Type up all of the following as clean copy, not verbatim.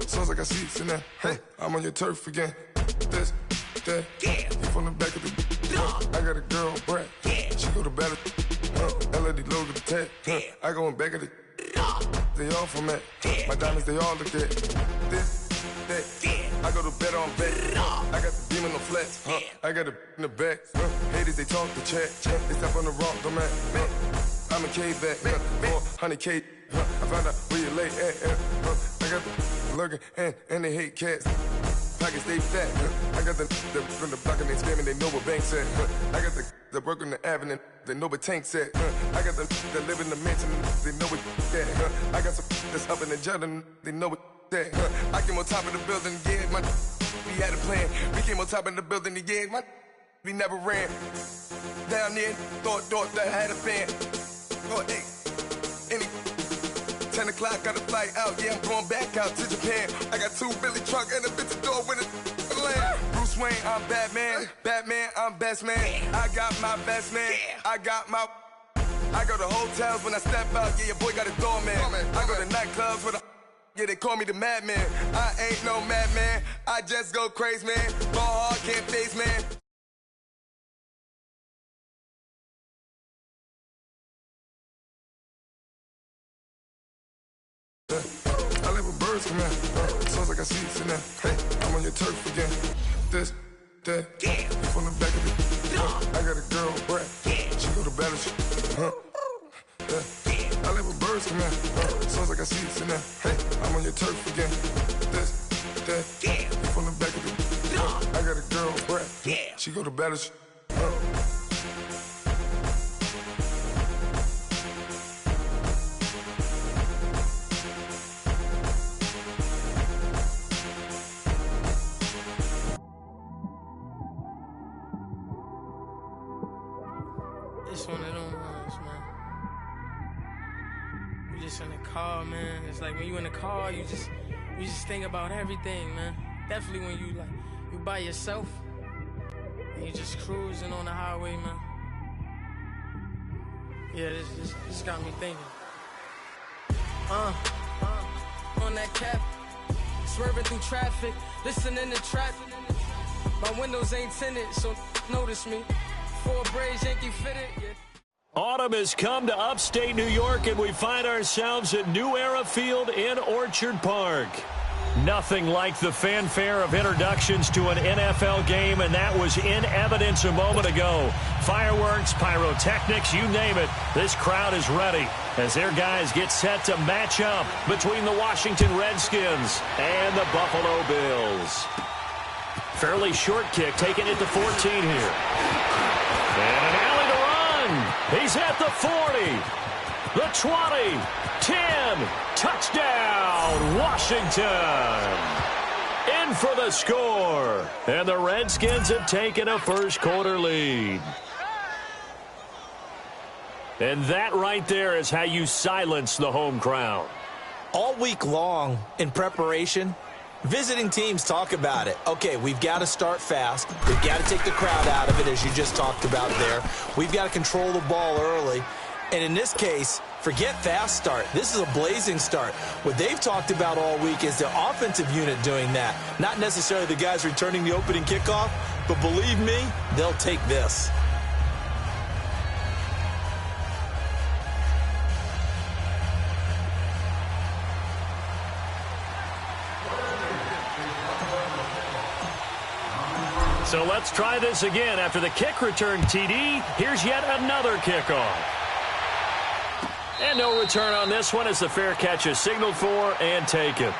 Sounds like I see it in that. Hey, I'm on your turf again. This, that, yeah. You from the back of the. I got a girl, Brad. Yeah. She go to battle. LAD logo the tag. I go in back of the. They all from that. My diamonds, they all look at. This, that. I go to bed on bed. I got the demon on flats. I got it in the back. Haters, they talk to chat. They step on the rock, don't matter. I'm a K-back. 400K. I found out where you lay at. I got the lurking and they hate cats. Pockets stay fat. I got the from the block and they scamming, they know what banks at. I got the work on the avenue, they know what tanks at. I got the that live in the mansion, they know what that. I got some that's up in the jet and they know what that. I came on top of the building, yeah, my we had a plan. We came on top of the building, yeah, my we never ran. Down there, thought that I had a fan. Oh, hey, any 10 o'clock, got a flight out, yeah, I'm going back out to Japan. I got 2 Billy truck and a bitch door with a land. Bruce Wayne, I'm Batman. Batman, I'm best man. I got my best man. I go to hotels when I step out, yeah, your boy got a doorman. I go to nightclubs with a, yeah, they call me the madman. I ain't no madman, I just go crazy, man. Ball hard, can't face, man. I live with birds from that. Sounds like I see it in that. Hey, I'm on your turf again. This, that, yeah. You from the back of the. I got a girl, Brad. Yeah. She go to battle. I live with birds from that. Sounds like I see it in that. Hey, I'm on your turf again. This, that, yeah. You from the back of the. I got a girl, Brad. Yeah. She go to battle. It's one of them ones, man. You just in the car, man. It's like when you in the car, you just think about everything, man. Definitely when you by yourself and you just cruising on the highway, man. Yeah, this got me thinking. On that cap, swerving through traffic, listening to trap. My windows ain't tinted, so notice me. 4 braids, Yankee fitted, yeah. Autumn has come to upstate New York, and we find ourselves at New Era Field in Orchard Park. Nothing like the fanfare of introductions to an NFL game, and that was in evidence a moment ago. Fireworks, pyrotechnics, you name it. This crowd is ready as their guys get set to match up between the Washington Redskins and the Buffalo Bills. Fairly short kick, taking it to 14 here. And an alley to run. He's at the 40, the 20, 10. Touchdown, Washington. In for the score. And the Redskins have taken a first-quarter lead. And that right there is how you silence the home crowd. All week long in preparation, visiting teams talk about it. Okay, we've got to start fast. We've got to take the crowd out of it, as you just talked about there. We've got to control the ball early. And in this case, forget fast start. This is a blazing start. What they've talked about all week is the offensive unit doing that. Not necessarily the guys returning the opening kickoff, but believe me, they'll take this. So let's try this again. After the kick return TD, here's yet another kickoff. And no return on this one as the fair catch is signaled for and taken.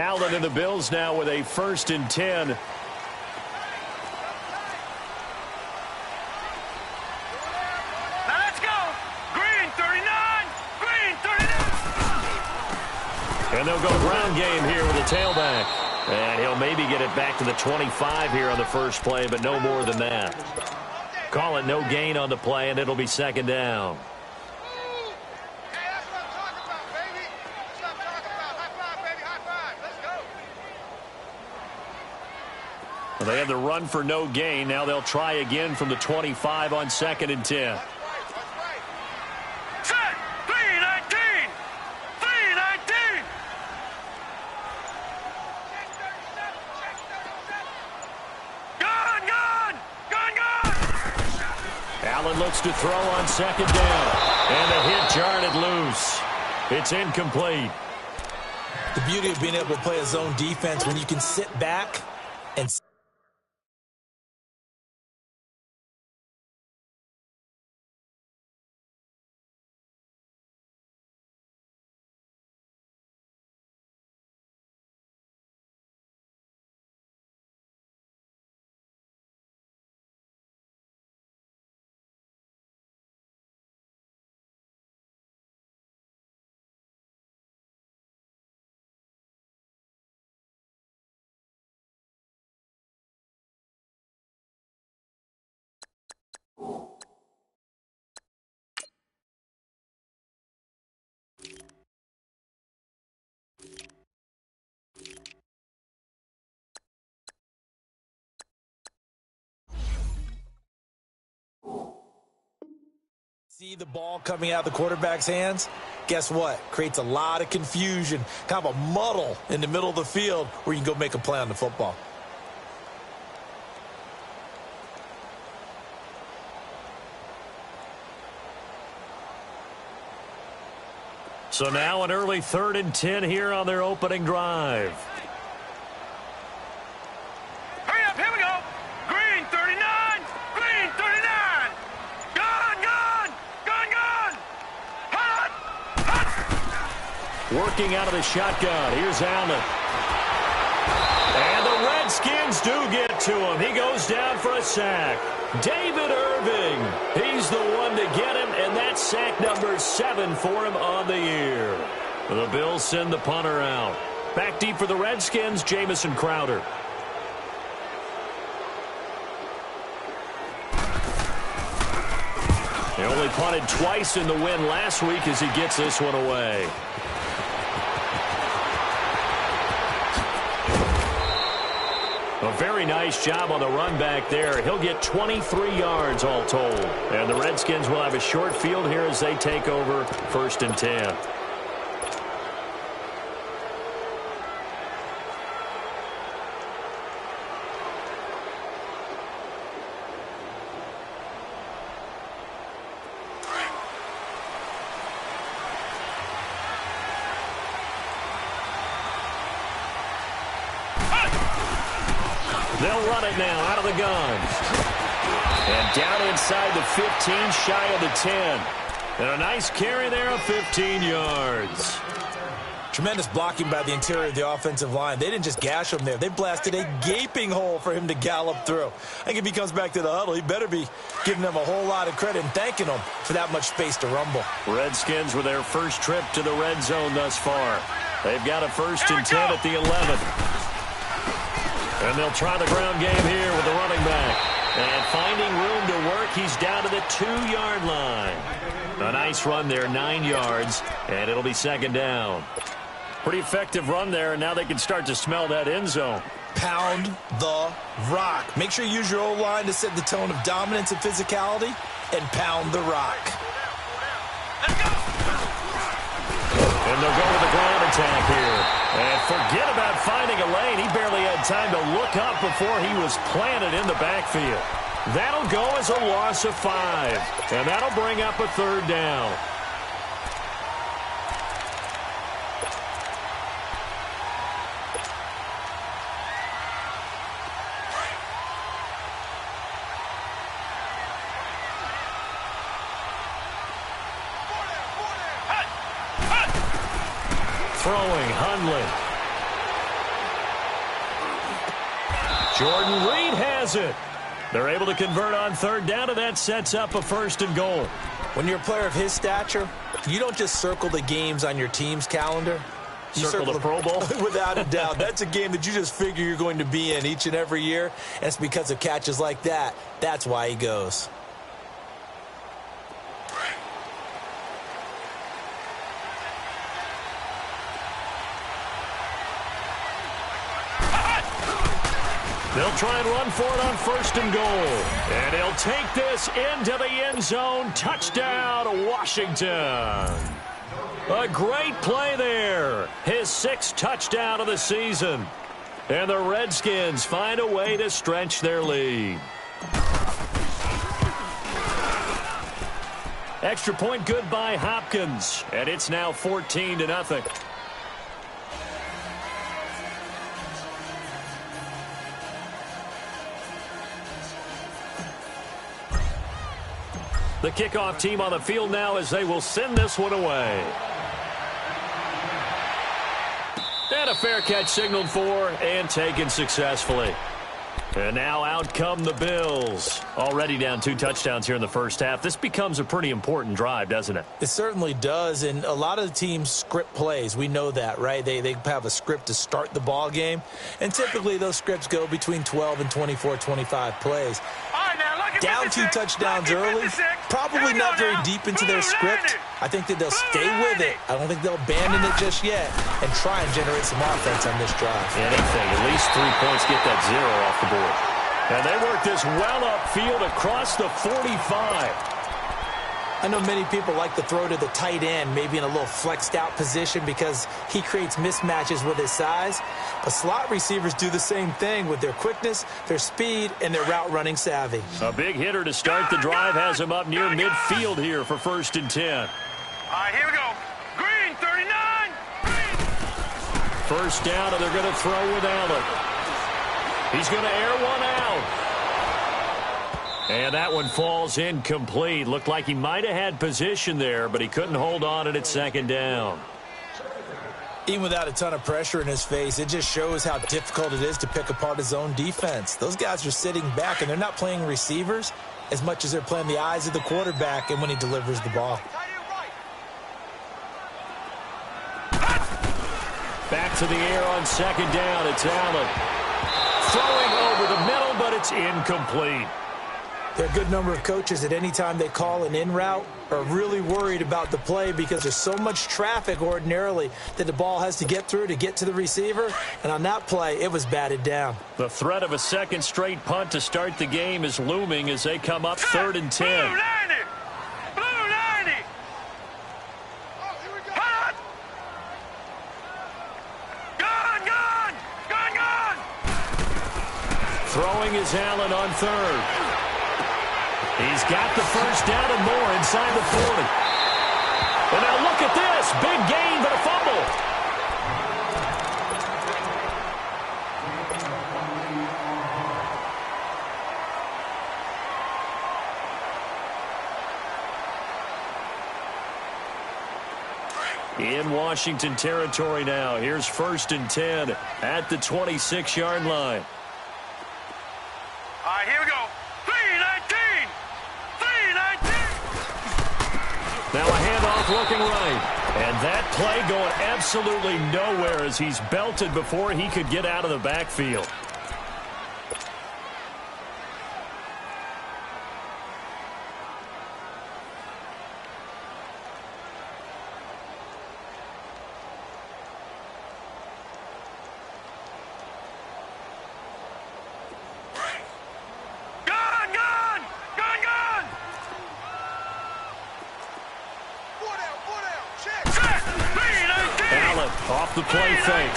Allen and the Bills now with a 1st and 10. Now let's go. Green 39. Green 39. And they'll go ground game here with a tailback. And he'll maybe get it back to the 25 here on the first play, but no more than that. Call it no gain on the play, and it'll be second down. Well, they had the run for no gain. Now they'll try again from the 25 on 2nd and 10. Set! 3-19! 3-19! Gun! Allen looks to throw on 2nd down. And the hit jarred it loose. It's incomplete. The beauty of being able to play a zone defense when you can sit back and see the ball coming out of the quarterback's hands. Guess what? Creates a lot of confusion, kind of a muddle in the middle of the field where you can go make a play on the football. So now an early 3rd and 10 here on their opening drive. Hurry up, here we go! Green 39! Green 39! Gun! Hot! Working out of the shotgun. Here's Allen. And the Redskins do get to him. He goes down for a sack. David Irving. He's the one to get him, and that's sack number 7 for him on the year. The Bills send the punter out. Back deep for the Redskins, Jamison Crowder. They only punted twice in the win last week as he gets this one away. A very nice job on the run back there. He'll get 23 yards all told. And the Redskins will have a short field here as they take over 1st and 10. They'll run it now out of the gun. And down inside the 15, shy of the 10. And a nice carry there of 15 yards. Tremendous blocking by the interior of the offensive line. They didn't just gash him there. They blasted a gaping hole for him to gallop through. I think if he comes back to the huddle, he better be giving them a whole lot of credit and thanking them for that much space to rumble. Redskins with their first trip to the red zone thus far. They've got a 1st and 10 at the 11. And they'll try the ground game here with the running back. And finding room to work, he's down to the 2-yard line. A nice run there, 9 yards, and it'll be 2nd down. Pretty effective run there, and now they can start to smell that end zone. Pound the rock. Make sure you use your O-line to set the tone of dominance and physicality, and pound the rock. And they'll go with the ground attack here. And forget about finding a lane. He barely had time to look up before he was planted in the backfield. That'll go as a loss of 5. And that'll bring up a 3rd down. Throwing, Hundley. Jordan Reed has it. They're able to convert on 3rd down, and that sets up a 1st and goal. When you're a player of his stature, you don't just circle the games on your team's calendar. You circle the Pro Bowl? Without a doubt. That's a game that you just figure you're going to be in each and every year. And it's because of catches like that. That's why he goes. They'll try and run for it on 1st and goal. And he'll take this into the end zone. Touchdown, Washington. A great play there. His 6th touchdown of the season. And the Redskins find a way to stretch their lead. Extra point good by Hopkins. And it's now 14-0. The kickoff team on the field now as they will send this one away. And a fair catch signaled for and taken successfully. And now out come the Bills. Already down 2 touchdowns here in the first half. This becomes a pretty important drive, doesn't it? It certainly does, and a lot of the teams script plays. We know that, right? They have a script to start the ball game, and typically those scripts go between 12 and 24, 25 plays. Down 2 touchdowns early, probably not very deep into their script. I think that they'll stay with it. I don't think they'll abandon it just yet and try and generate some offense on this drive. Anything, at least 3 points, get that 0 off the board. And they work this well upfield across the 45. I know many people like to throw to the tight end, maybe in a little flexed out position because he creates mismatches with his size. But slot receivers do the same thing with their quickness, their speed, and their route running savvy. A big hitter to start the drive has him up near midfield here for 1st and 10. All right, here we go. Green, 39. First down, and they're going to throw with Allen. He's going to air one out. And that one falls incomplete. Looked like he might have had position there, but he couldn't hold on at 2nd down. Even without a ton of pressure in his face, it just shows how difficult it is to pick apart his own defense. Those guys are sitting back, and they're not playing receivers as much as they're playing the eyes of the quarterback and when he delivers the ball. Back to the air on 2nd down. It's Allen. Throwing over the middle, but it's incomplete. There are a good number of coaches at any time they call an in route are really worried about the play because there's so much traffic ordinarily that the ball has to get through to get to the receiver. And on that play, it was batted down. The threat of a 2nd straight punt to start the game is looming as they come up 3rd and 10. Blue 90. Blue 90. Hot. Gone. Throwing is Allen on 3rd. He's got the first down and more inside the 40. And now look at this. Big gain, but a fumble. In Washington territory now. Here's 1st and 10 at the 26-yard line. All right, here we go. 3-19. 3-19. Now a handoff looking right. And that play going absolutely nowhere as he's belted before he could get out of the backfield. Off the play fake.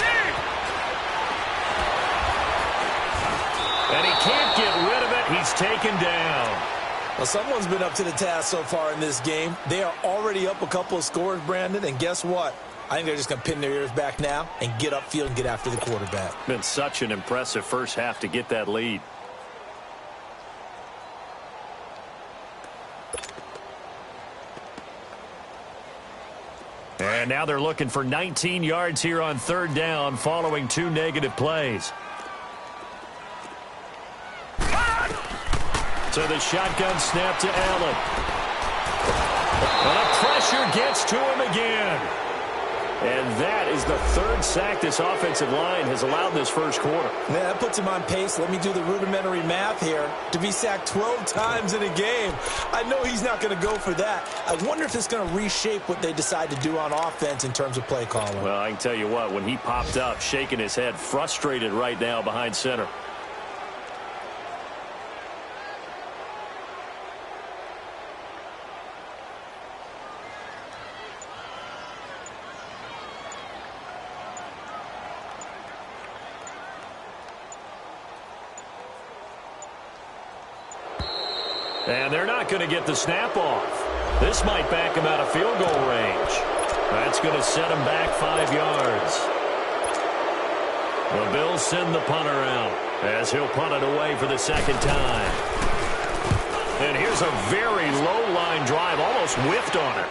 And he can't get rid of it. He's taken down. Well, someone's been up to the task so far in this game. They are already up a couple of scores, Brandon, and guess what? I think they're just going to pin their ears back now and get upfield and get after the quarterback. Been such an impressive first half to get that lead. And now they're looking for 19 yards here on 3rd down following 2 negative plays. So the shotgun snap to Allen. And the pressure gets to him again. And that is the 3rd sack this offensive line has allowed this first quarter. Yeah, that puts him on pace. Let me do the rudimentary math here. To be sacked 12 times in a game, I know he's not going to go for that. I wonder if it's going to reshape what they decide to do on offense in terms of play calling. Well, I can tell you what, when he popped up, shaking his head, frustrated right now behind center. And they're not going to get the snap off. This might back him out of field goal range. That's going to set him back 5 yards. The Bills send the punter out as he'll punt it away for the second time. And here's a very low-line drive, almost whiffed on it.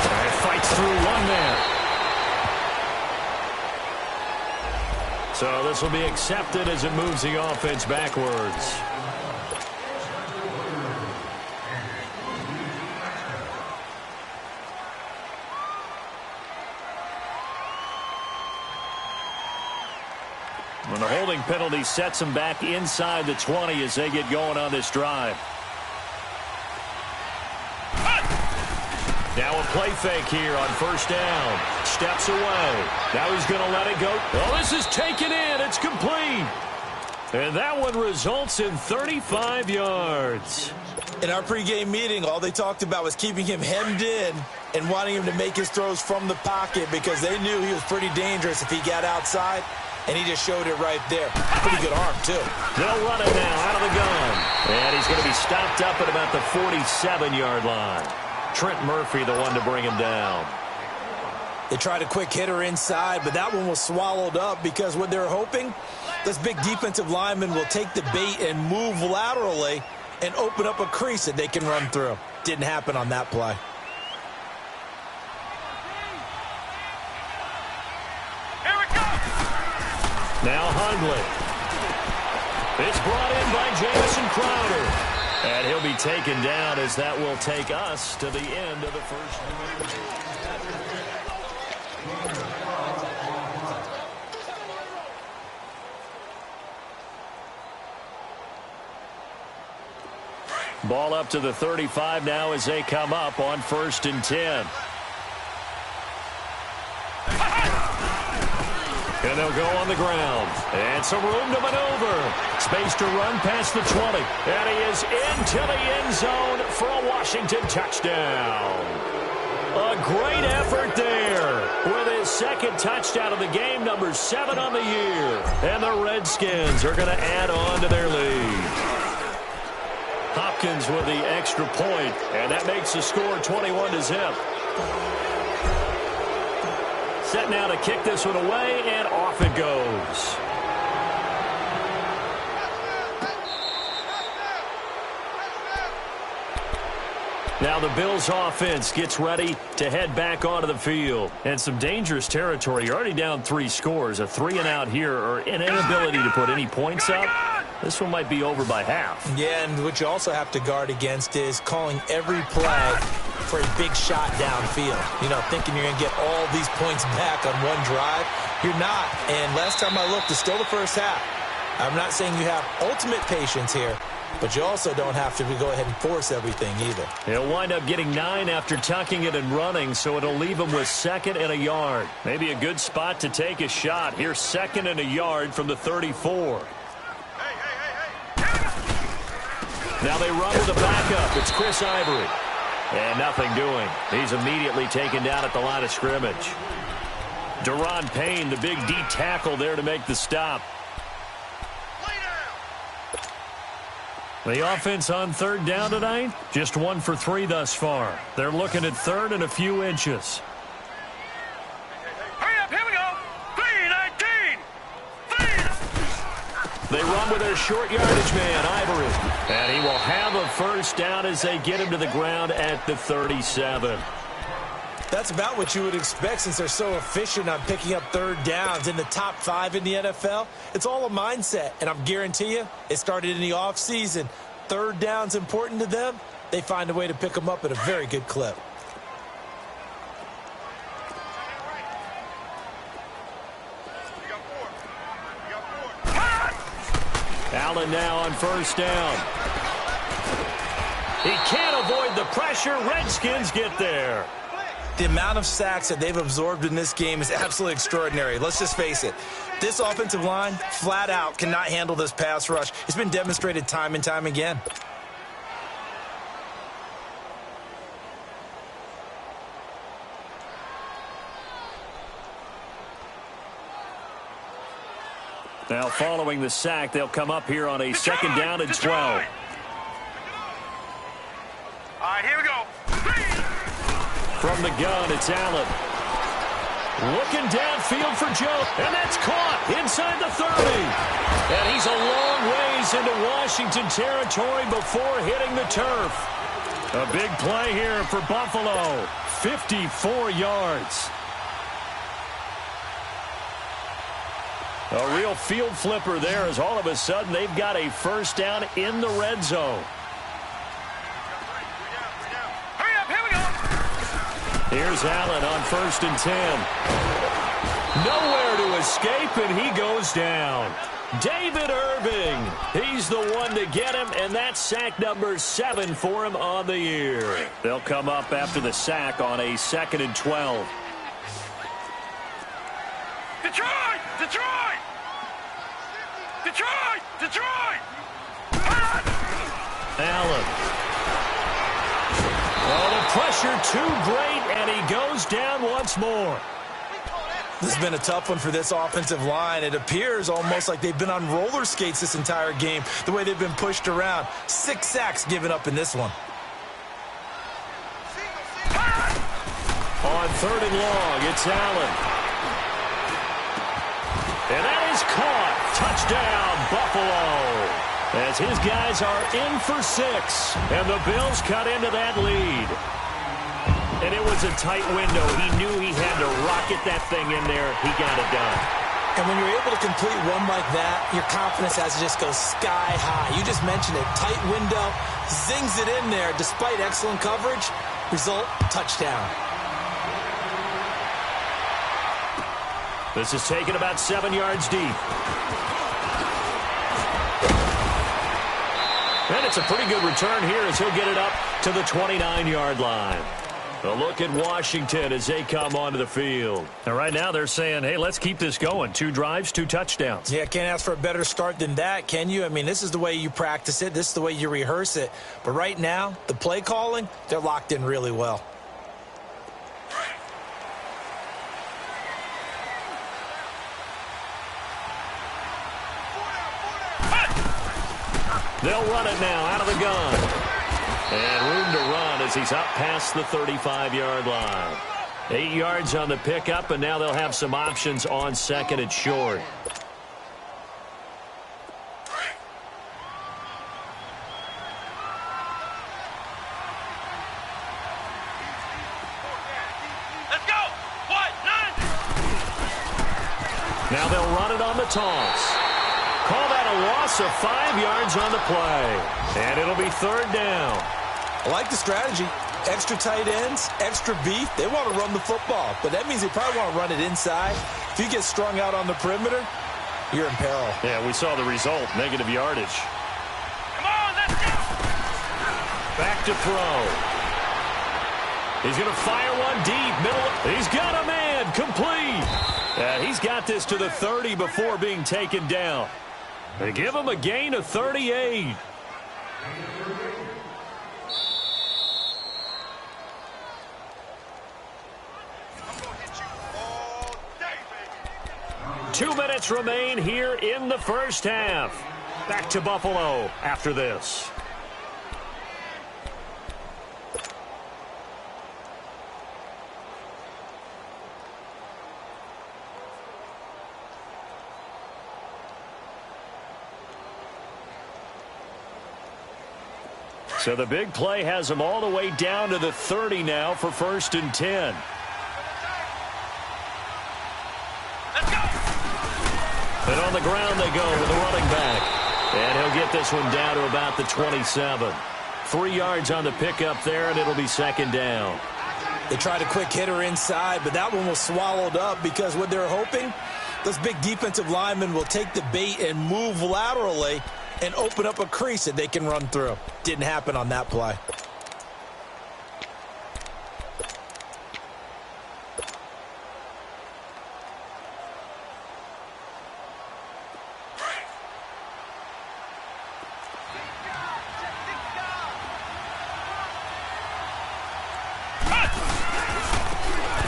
And fights through one there. So this will be accepted as it moves the offense backwards. And the holding penalty sets them back inside the 20 as they get going on this drive. Now a play fake here on first down. Steps away. Now he's going to let it go. Oh, this is taken in. It's complete. And that one results in 35 yards. In our pregame meeting, all they talked about was keeping him hemmed in and wanting him to make his throws from the pocket because they knew he was pretty dangerous if he got outside. And he just showed it right there. Pretty good arm, too. They'll run it now out of the gun. And he's going to be stopped up at about the 47-yard line. Trent Murphy, the one to bring him down. They tried a quick hitter inside, but that one was swallowed up because what they're hoping, this big defensive lineman will take the bait and move laterally and open up a crease that they can run through. Didn't happen on that play. Now Hundley. It's brought in by Jamison Crowder. And he'll be taken down as that will take us to the end of the first quarter. Ball up to the 35 now as they come up on 1st and 10. And they'll go on the ground. And some room to maneuver. Space to run past the 20. And he is into the end zone for a Washington touchdown. A great effort there with his second touchdown of the game, number 7 on the year. And the Redskins are going to add on to their lead. Hopkins with the extra point, and that makes the score 21-0. Set now to kick this one away, and off it goes. Now the Bills offense gets ready to head back onto the field. And some dangerous territory. You're already down 3 scores. A 3-and-out here or an inability to put any points up. This one might be over by half. Yeah, and what you also have to guard against is calling every play for a big shot downfield. You know, thinking you're going to get all these points back on one drive. You're not. And last time I looked, it's still the first half. I'm not saying you have ultimate patience here, but you also don't have to go ahead and force everything either. He'll wind up getting 9 after tucking it and running, so it'll leave him with 2nd and a yard. Maybe a good spot to take a shot. Here's 2nd and a yard from the 34. Now they run with the backup. It's Chris Ivory. And nothing doing. He's immediately taken down at the line of scrimmage. Deron Payne, the big D tackle there to make the stop. The offense on 3rd down tonight, just 1 for 3 thus far. They're looking at 3rd and a few inches. Hurry up, here we go. 3-19. They run with their short yardage man, Ivory. And he will have a first down as they get him to the ground at the 37. That's about what you would expect since they're so efficient on picking up 3rd downs in the top 5 in the NFL. It's all a mindset, and I'm guarantee you it started in the offseason. 3rd down's important to them. They find a way to pick them up at a very good clip. Allen now on 1st down. He can't avoid the pressure. Redskins get there. The amount of sacks that they've absorbed in this game is absolutely extraordinary. Let's just face it. This offensive line, flat out, cannot handle this pass rush. It's been demonstrated time and time again. Now following the sack, they'll come up here on a 2nd down and 12. All right, here we go. From the gun, it's Allen. Looking downfield for Joe, and that's caught inside the 30. And he's a long ways into Washington territory before hitting the turf. A big play here for Buffalo, 54 yards. A real field flipper there as all of a sudden they've got a first down in the red zone. Hurry up, here we go. Here's Allen on 1st and 10. Nowhere to escape, and he goes down. David Irving, he's the one to get him, and that's sack number 7 for him on the year. They'll come up after the sack on a 2nd and 12. Detroit! Detroit! Detroit! Detroit! Allen. Oh, the pressure too great, and he goes down once more. This has been a tough one for this offensive line. It appears almost like they've been on roller skates this entire game, the way they've been pushed around. 6 sacks given up in this one. On 3rd and long, it's Allen. And that is caught. Touchdown, Buffalo. As his guys are in for 6. And the Bills cut into that lead. And it was a tight window. He knew he had to rocket that thing in there. He got it done. And when you're able to complete one like that, your confidence has to just go sky high. You just mentioned it. Tight window. Zings it in there despite excellent coverage. Result, touchdown. This is taken about 7 yards deep. And it's a pretty good return here as he'll get it up to the 29-yard line. A look at Washington as they come onto the field. And right now they're saying, hey, let's keep this going. 2 drives, 2 touchdowns. Yeah, can't ask for a better start than that, can you? I mean, this is the way you practice it. This is the way you rehearse it. But right now, the play calling, they're locked in really well. They'll run it now out of the gun. And room to run as he's up past the 35-yard line. 8 yards on the pickup, and now they'll have some options on 2nd and short. Let's go. What? 9. Now they'll run it on the toss. Call that a loss of 5 yards on the play. And it'll be 3rd down. I like the strategy. Extra tight ends, extra beef. They want to run the football, but that means they probably want to run it inside. If you get strung out on the perimeter, you're in peril. Yeah, we saw the result, negative yardage. Come on, let's go. Back to throw. He's going to fire one deep. Middle. He's got a man. Complete. He's got this to the 30 before being taken down. They give him a gain of 38. I'm going to hit you all day, baby. 2 minutes remain here in the first half. Back to Buffalo after this. So the big play has them all the way down to the 30 now for 1st and 10. Let's go. And on the ground they go with the running back. And he'll get this one down to about the 27. 3 yards on the pickup there, and it'll be 2nd down. They tried a quick hitter inside, but that one was swallowed up because what they're hoping, those big defensive linemen will take the bait and move laterally and open up a crease that they can run through. Didn't happen on that play.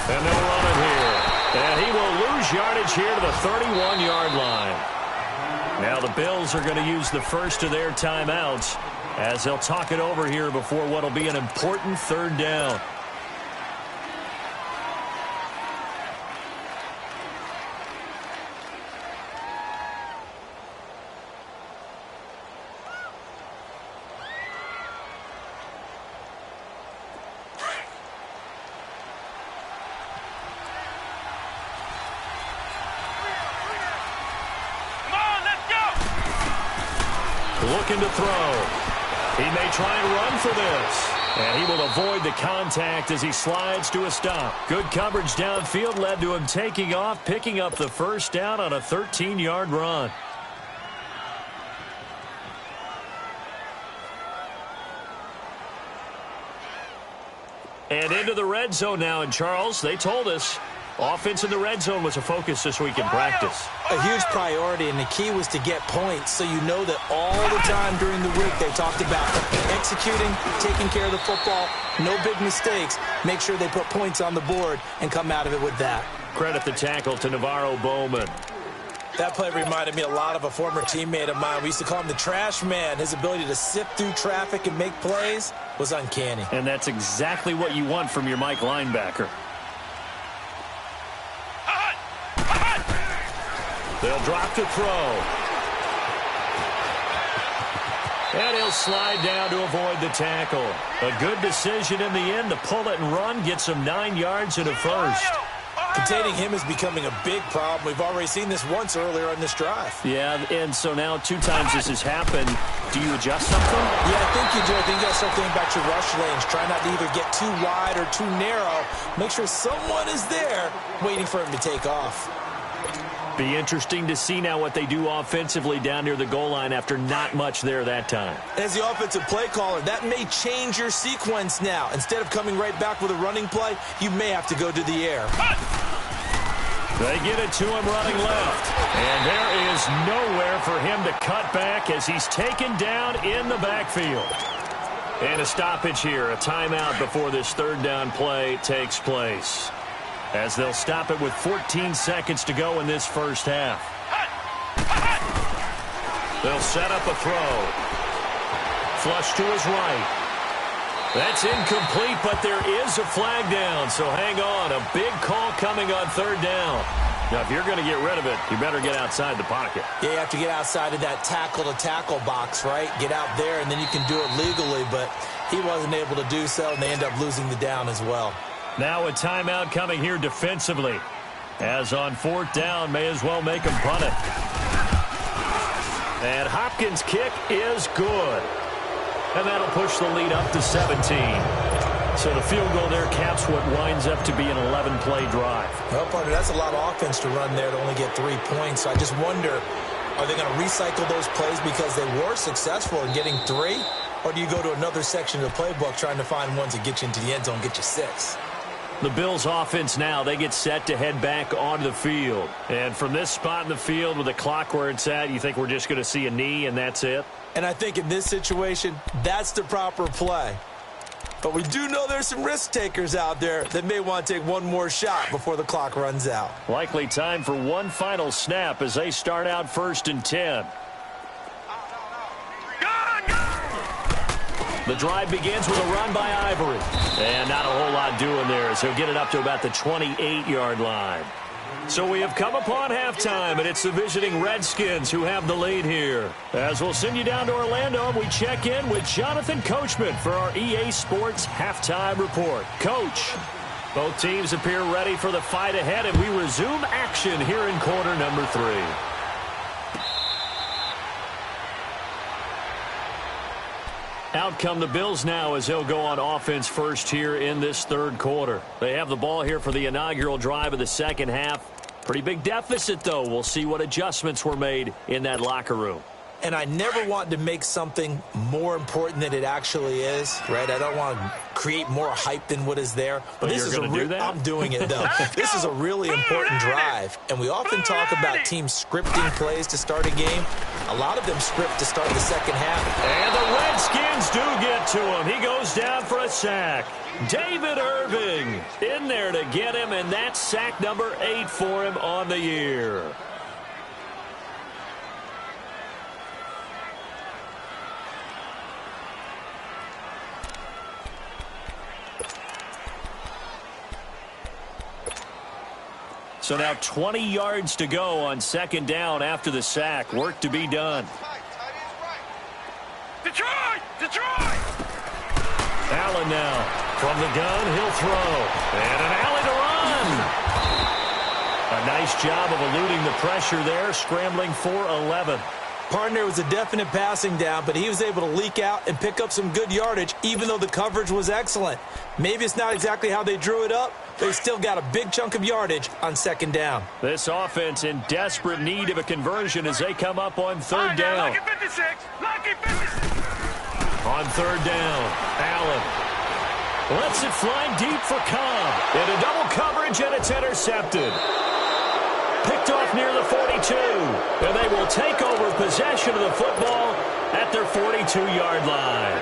And they'll run it here. And he will lose yardage here to the 31-yard line. Now the Bills are going to use the first of their timeouts as they'll talk it over here before what will be an important third down. Looking to throw. He may try and run for this. And he will avoid the contact as he slides to a stop. Good coverage downfield led to him taking off, picking up the first down on a 13-yard run. And into the red zone now. And Charles, they told us offense in the red zone was a focus this week in practice. A huge priority, and the key was to get points, so you know that all the time during the week they talked about executing, taking care of the football, no big mistakes, make sure they put points on the board and come out of it with that. Credit the tackle to Navarro Bowman. That play reminded me a lot of a former teammate of mine. We used to call him the trash man. His ability to sift through traffic and make plays was uncanny. And that's exactly what you want from your Mike linebacker. They'll drop to throw. And he'll slide down to avoid the tackle. A good decision in the end to pull it and run. Gets him 9 yards and a first. Containing him is becoming a big problem. We've already seen this once earlier on this drive. Yeah, and so now 2 times this has happened. Do you adjust something? Yeah, I think you do. I think you got to start thinking about your rush lanes. Try not to either get too wide or too narrow. Make sure someone is there waiting for him to take off. Be interesting to see now what they do offensively down near the goal line after not much there that time. As the offensive play caller, that may change your sequence now. Instead of coming right back with a running play, you may have to go to the air. They get it to him running left. And there is nowhere for him to cut back as he's taken down in the backfield. And a stoppage here, a timeout before this third down play takes place, as they'll stop it with 14 seconds to go in this first half. They'll set up a throw. Flush to his right. That's incomplete, but there is a flag down, so hang on. A big call coming on third down. Now, if you're going to get rid of it, you better get outside the pocket. Yeah, you have to get outside of that tackle-to-tackle box, right? Get out there, and then you can do it legally, but he wasn't able to do so, and they end up losing the down as well. Now a timeout coming here defensively. As on fourth down, may as well make him punt it. And Hopkins' kick is good. And that'll push the lead up to 17. So the field goal there caps what winds up to be an 11-play drive. Well, partner, that's a lot of offense to run there to only get 3 points. So I just wonder, are they going to recycle those plays because they were successful in getting 3? Or do you go to another section of the playbook trying to find ones that get you into the end zone, get you 6? The Bills offense now, they get set to head back onto the field. And from this spot in the field with the clock where it's at, you think we're just going to see a knee and that's it? And I think in this situation, that's the proper play. But we do know there's some risk takers out there that may want to take one more shot before the clock runs out. Likely time for one final snap as they start out 1st and 10. The drive begins with a run by Ivory. And not a whole lot doing there as he'll get it up to about the 28-yard line. So we have come upon halftime, and it's the visiting Redskins who have the lead here. As we'll send you down to Orlando, we check in with Jonathan Coachman for our EA Sports Halftime Report. Coach, both teams appear ready for the fight ahead, and we resume action here in quarter number 3. Out come the Bills now as they'll go on offense first here in this third quarter. They have the ball here for the inaugural drive of the second half. Pretty big deficit, though. We'll see what adjustments were made in that locker room. And I never want to make something more important than it actually is, right? I don't want to create more hype than what is there. But this you're going to do that? I'm doing it, though. This is a really important drive. And we often talk about teams scripting plays to start a game. A lot of them script to start the second half. And the Redskins do get to him. He goes down for a sack. David Irving in there to get him, and that's sack number 8 for him on the year. So now 20 yards to go on second down after the sack. Work to be done. Detroit! Detroit! Allen now from the gun. He'll throw. And an alley to run. A nice job of eluding the pressure there, scrambling for 11. Partner was a definite passing down, but he was able to leak out and pick up some good yardage, even though the coverage was excellent. Maybe it's not exactly how they drew it up, but he still got a big chunk of yardage on second down. This offense in desperate need of a conversion as they come up on third down. Lucky 56! Lucky 56! On third down, Allen lets it fly deep for Cobb. Into double coverage, and it's intercepted. Picked off near the 42, and they will take over possession of the football at their 42-yard line.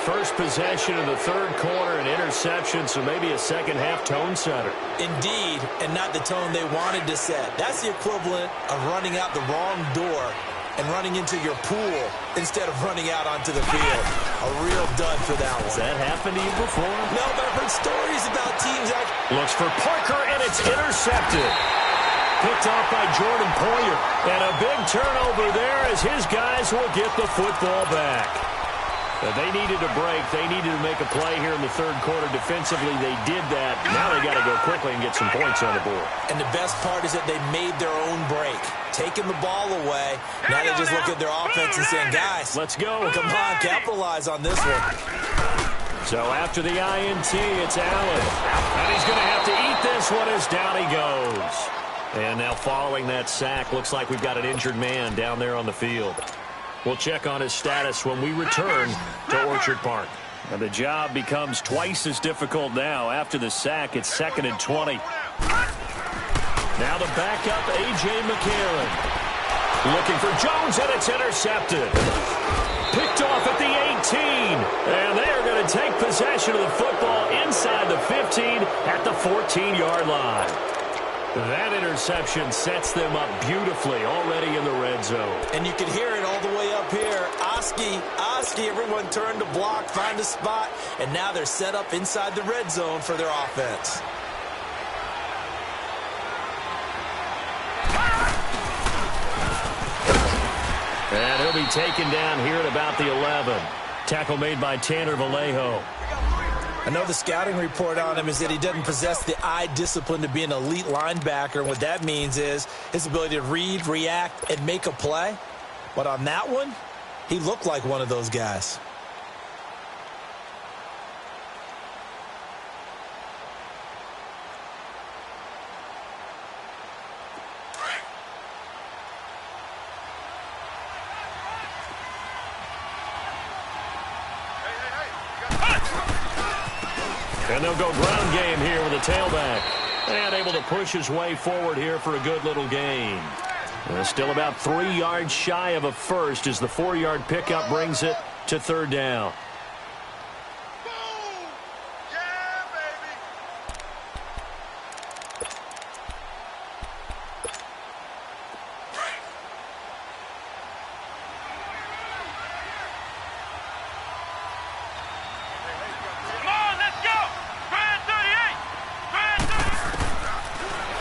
First possession of the third quarter, an interception, so maybe a second-half tone setter. Indeed, and not the tone they wanted to set. That's the equivalent of running out the wrong door and running into your pool instead of running out onto the field. A real dud for that one. Has that happened to you before? No, but I've heard stories about teams that... Looks for Parker, and it's intercepted. Picked off by Jordan Poyer. And a big turnover there as his guys will get the football back. They needed a break. They needed to make a play here in the third quarter. Defensively, they did that. Now they got to go quickly and get some points on the board. And the best part is that they made their own break. Taking the ball away. Now they just look at their offense and saying, guys, let's go. Come on, capitalize on this one. So after the INT, it's Allen. And he's going to have to eat this one as down he goes. And now following that sack, looks like we've got an injured man down there on the field. We'll check on his status when we return to Orchard Park. And the job becomes twice as difficult now. After the sack, it's 2nd and 20. Now the backup, A.J. McCarron. Looking for Jones, and it's intercepted. Picked off at the 18. And they are going to take possession of the football inside the 15 at the 14-yard line. That interception sets them up beautifully already in the red zone. And you can hear it all the way up here. Oski, everyone turned to block, find a spot, and now they're set up inside the red zone for their offense. And he'll be taken down here at about the 11. Tackle made by Tanner Vallejo. I know the scouting report on him is that he doesn't possess the eye discipline to be an elite linebacker. And what that means is his ability to read, react, and make a play. But on that one, he looked like one of those guys. And they'll go ground game here with a tailback. And able to push his way forward here for a good little gain. Still about 3 yards shy of a first as the 4-yard pickup brings it to third down.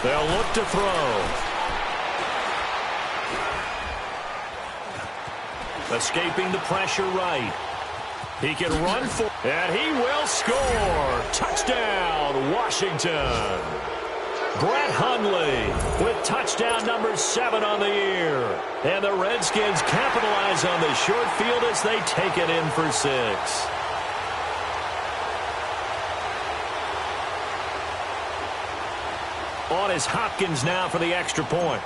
They'll look to throw. Escaping the pressure right. He can run for, and he will score. Touchdown, Washington. Brett Hundley with touchdown number 7 on the year. And the Redskins capitalize on the short field as they take it in for 6. On is Hopkins now for the extra point.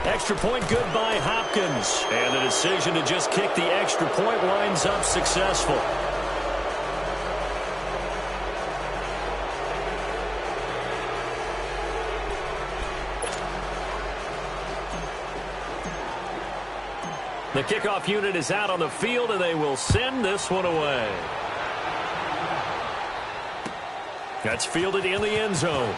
Extra point good by Hopkins. And the decision to just kick the extra point winds up successful. The kickoff unit is out on the field, and they will send this one away. That's fielded in the end zone.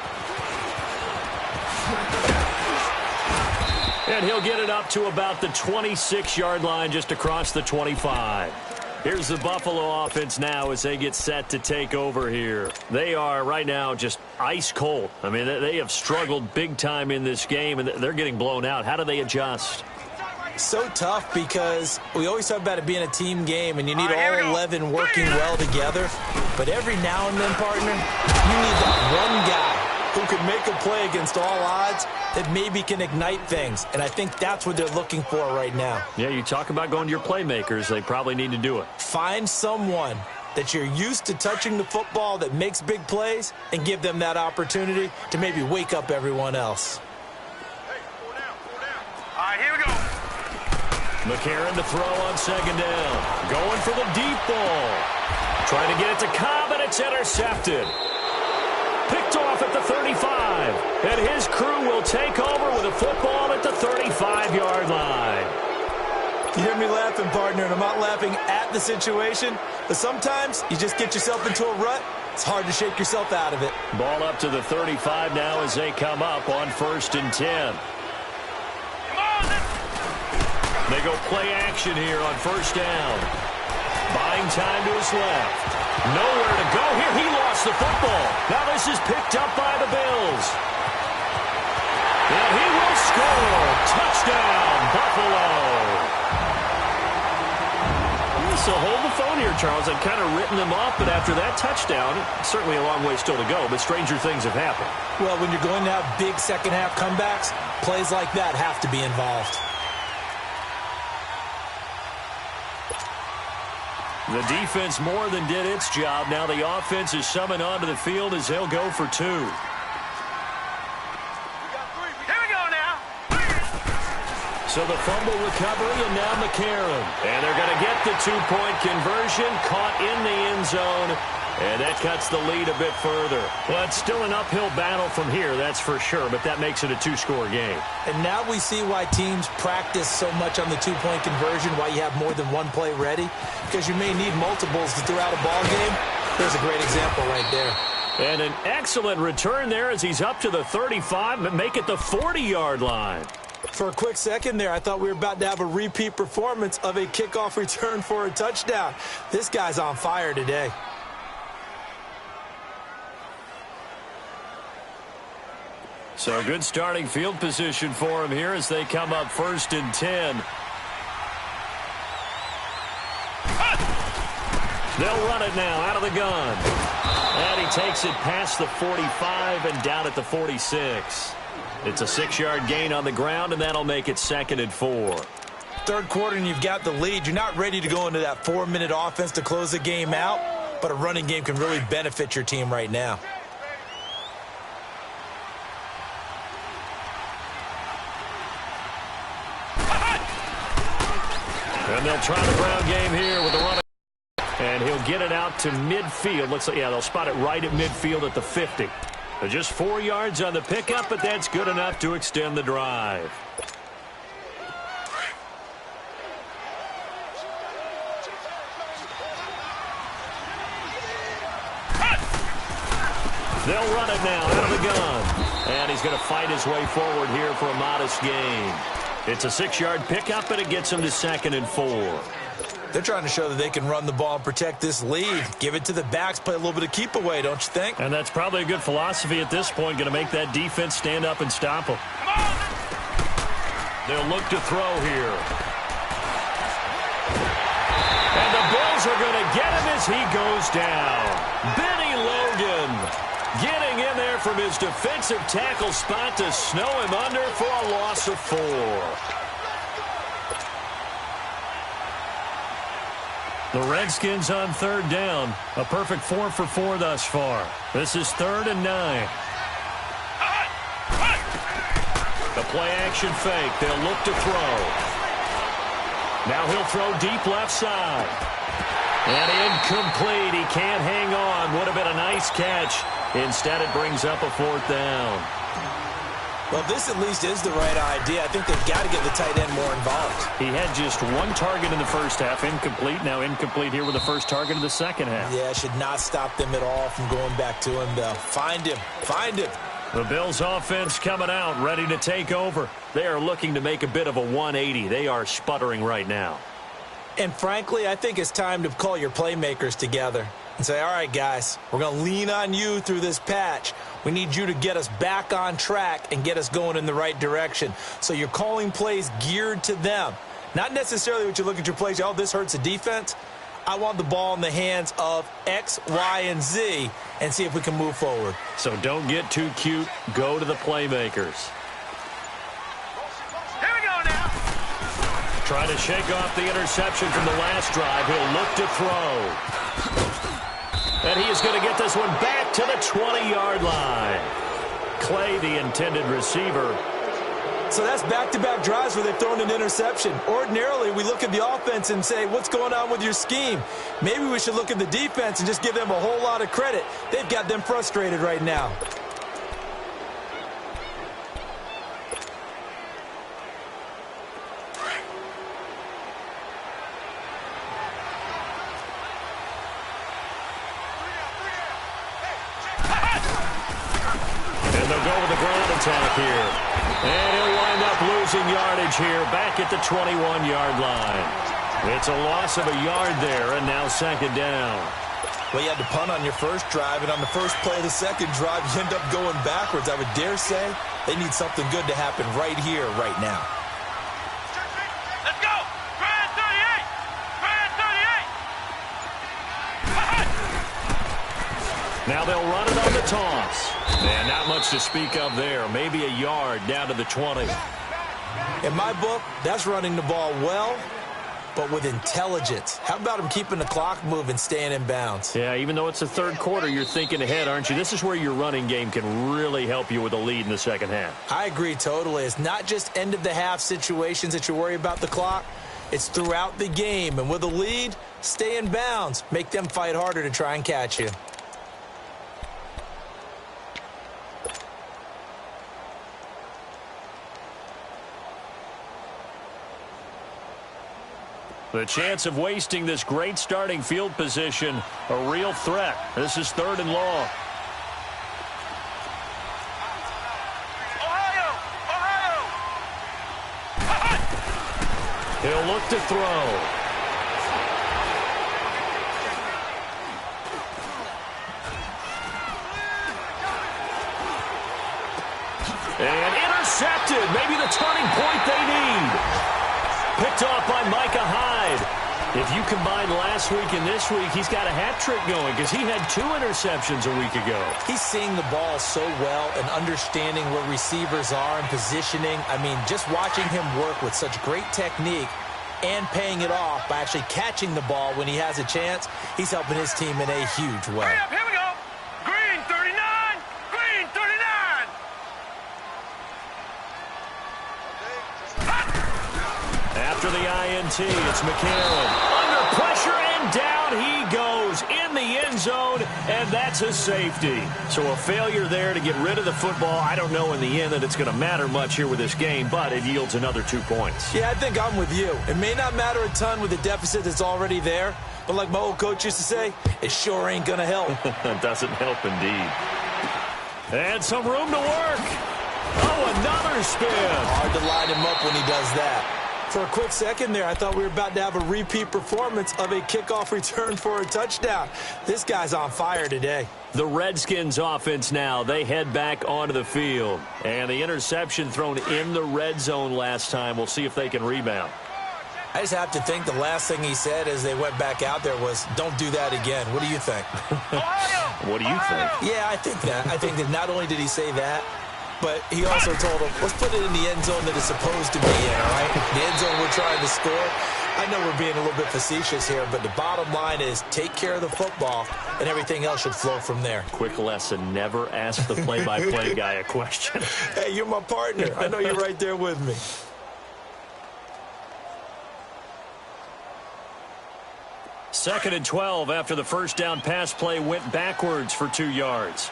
And he'll get it up to about the 26-yard line, just across the 25. Here's the Buffalo offense now as they get set to take over here. They are right now just ice cold. I mean, they have struggled big time in this game, and they're getting blown out. How do they adjust? So tough because we always talk about it being a team game, and you need all 11 working well together. But every now and then, partner, you need that one guy who can make a play against all odds that maybe can ignite things. And I think that's what they're looking for right now. Yeah, you talk about going to your playmakers. They probably need to do it. Find someone that you're used to touching the football that makes big plays and give them that opportunity to maybe wake up everyone else. All right, here we go. McCarron to throw on second down. Going for the deep ball. Trying to get it to Cobb, and it's intercepted. Picked off at the 35. And his crew will take over with a football at the 35-yard line. You hear me laughing, partner, and I'm not laughing at the situation, but sometimes you just get yourself into a rut. It's hard to shake yourself out of it. Ball up to the 35 now as they come up on 1st and 10. They go play action here on 1st down. Buying time to his left. Nowhere to go here. He lost the football. Now this is picked up by the Bills. And he will score. Touchdown, Buffalo. So hold the phone here, Charles. I'd kind of written them off, but after that touchdown, certainly a long way still to go, but stranger things have happened. Well, when you're going to have big second-half comebacks, plays like that have to be involved. The defense more than did its job. Now the offense is summoned onto the field as they'll go for 2. Here we go now. So the fumble recovery, and now McCarron. And they're going to get the 2-point conversion, caught in the end zone, and that cuts the lead a bit further. Well, it's still an uphill battle from here, that's for sure, but that makes it a 2-score game. And now we see why teams practice so much on the 2-point conversion, why you have more than one play ready, because you may need multiples to throughout a ball game. There's a great example right there. And an excellent return there as he's up to the 35, but make it the 40-yard line. For a quick second there, I thought we were about to have a repeat performance of a kickoff return for a touchdown. This guy's on fire today. So good starting field position for him here as they come up 1st and 10. They'll run it now out of the gun. And he takes it past the 45 and down at the 46. It's a 6-yard gain on the ground, and that'll make it 2nd and 4. Third quarter and you've got the lead. You're not ready to go into that 4-minute offense to close the game out, but a running game can really benefit your team right now. And they'll try the ground game here with the run. And he'll get it out to midfield. Looks like, yeah, they'll spot it right at midfield at the 50. Just 4 yards on the pickup, but that's good enough to extend the drive. They'll run it now out of the gun. And he's going to fight his way forward here for a modest gain. It's a 6-yard pickup, and it gets him to 2nd and 4. They're trying to show that they can run the ball and protect this lead. Give it to the backs, play a little bit of keep away, don't you think? And that's probably a good philosophy at this point, going to make that defense stand up and stop them. They'll look to throw here. And the Bills are going to get him as he goes down. Benny Logan getting in there from his defensive tackle spot to snow him under for a loss of 4. The Redskins on 3rd down. A perfect 4 for 4 thus far. This is 3rd and 9. The play action fake. They'll look to throw. Now he'll throw deep left side. And incomplete. He can't hang on. Would have been a nice catch. Instead, it brings up a 4th down. Well, this at least is the right idea. I think they've got to get the tight end more involved. He had just 1 target in the first half, incomplete. Now incomplete here with the first target of the second half. Yeah, should not stop them at all from going back to him, though. Find him. Find him. The Bills offense coming out, ready to take over. They are looking to make a bit of a 180. They are sputtering right now. And frankly, I think it's time to call your playmakers together and say, all right, guys, we're going to lean on you through this patch. We need you to get us back on track and get us going in the right direction. So you're calling plays geared to them. Not necessarily what you look at your plays, oh, this hurts the defense. I want the ball in the hands of X, Y, and Z and see if we can move forward. So don't get too cute. Go to the playmakers. Here we go now. Trying to shake off the interception from the last drive. He'll look to throw. And he is going to get this one back to the 20-yard line. Clay, the intended receiver. So that's back-to-back drives where they've thrown an interception. Ordinarily, we look at the offense and say, what's going on with your scheme? Maybe we should look at the defense and just give them a whole lot of credit. They've got them frustrated right now. And they'll go with the ground attack here. And he'll wind up losing yardage here back at the 21-yard line. It's a loss of a yard there, and now second down. Well, you had to punt on your first drive, and on the first play of the second drive, you end up going backwards. I would dare say they need something good to happen right here, right now. Let's go. Grand 38. Grand 38. Now they'll run it on the toss. And not much to speak of there. Maybe a yard down to the 20. In my book, that's running the ball well, but with intelligence. How about him keeping the clock moving, staying in bounds? Yeah, even though it's the third quarter, you're thinking ahead, aren't you? This is where your running game can really help you with a lead in the second half. I agree totally. It's not just end-of-the-half situations that you worry about the clock. It's throughout the game. And with a lead, stay in bounds. Make them fight harder to try and catch you. The chance of wasting this great starting field position, a real threat. This is 3rd and long. Ohio. He'll look to throw. And intercepted. Maybe the turning point they need. Picked off by Micah Hyde. If you combine last week and this week, he's got a hat trick going because he had 2 interceptions a week ago. He's seeing the ball so well and understanding where receivers are and positioning. I mean, just watching him work with such great technique and paying it off by actually catching the ball when he has a chance, he's helping his team in a huge way. Hurry up, here we go. Green 39. Green 39. After the INT, it's McCarron. Under pressure, and down he goes in the end zone, and that's a safety. So a failure there to get rid of the football. I don't know in the end that it's going to matter much here with this game, but it yields another 2 points. Yeah, I think I'm with you. It may not matter a ton with the deficit that's already there, but like my old coach used to say, it sure ain't going to help. It doesn't help indeed. And some room to work. Oh, another spin. Hard to line him up when he does that. For a quick second there, I thought we were about to have a repeat performance of a kickoff return for a touchdown. This guy's on fire today. The Redskins offense now, they head back onto the field. And the interception thrown in the red zone last time. We'll see if they can rebound. I just have to think the last thing he said as they went back out there was, don't do that again. What do you think? What do you think? Yeah, I think that. I think that not only did he say that, but he also told him, let's put it in the end zone that it's supposed to be in, all right? The end zone we're trying to score. I know we're being a little bit facetious here, but the bottom line is take care of the football, and everything else should flow from there. Quick lesson, never ask the play-by-play guy a question. Hey, you're my partner. I know you're right there with me. Second and 12 after the first down pass play went backwards for 2 yards.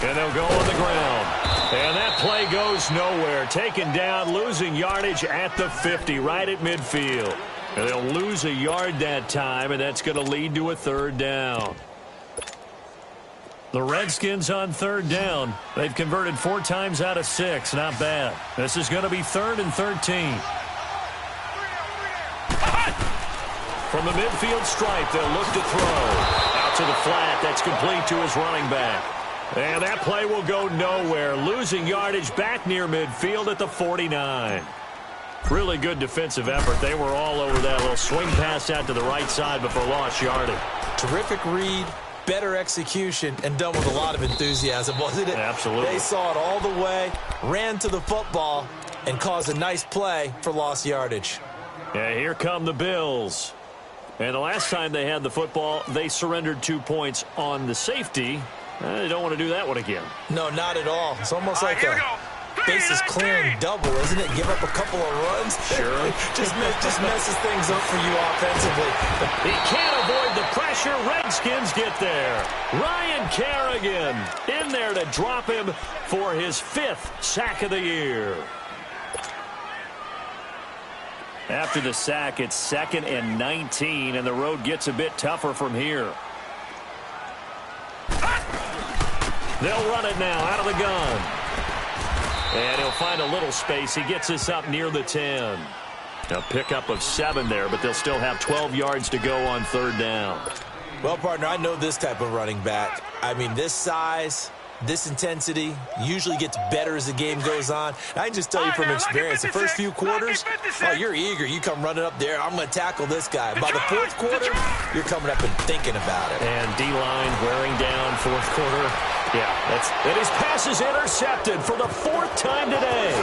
And they'll go on the ground. And that play goes nowhere. Taken down, losing yardage at the 50, right at midfield. And they'll lose a yard that time, and that's going to lead to a 3rd down. The Redskins on third down. They've converted 4 times out of 6. Not bad. This is going to be 3rd and 13. From the midfield stripe, they'll look to throw. Out to the flat. That's complete to his running back. And that play will go nowhere. Losing yardage back near midfield at the 49. Really good defensive effort. They were all over that little swing pass out to the right side before lost yardage. Terrific read, better execution, and done with a lot of enthusiasm, wasn't it? Absolutely. They saw it all the way, ran to the football, and caused a nice play for lost yardage. Yeah, here come the Bills. And the last time they had the football, they surrendered 2 points on the safety. They don't want to do that one again. No, not at all. It's almost like a bases clearing double, isn't it? Give up a couple of runs. Sure. just messes things up for you offensively. He can't avoid the pressure. Redskins get there. Ryan Kerrigan in there to drop him for his 5th sack of the year. After the sack, it's 2nd and 19, and the road gets a bit tougher from here. They'll run it now out of the gun. And he'll find a little space. He gets us up near the 10. A pickup of 7 there, but they'll still have 12 yards to go on 3rd down. Well, partner, I know this type of running back. I mean, this size, this intensity usually gets better as the game goes on. I can just tell you from experience, the first few quarters, oh, you're eager. You come running up there, I'm going to tackle this guy. By the 4th quarter, you're coming up and thinking about it. And D-line wearing down 4th quarter. Yeah, and his pass is intercepted for the 4th time today.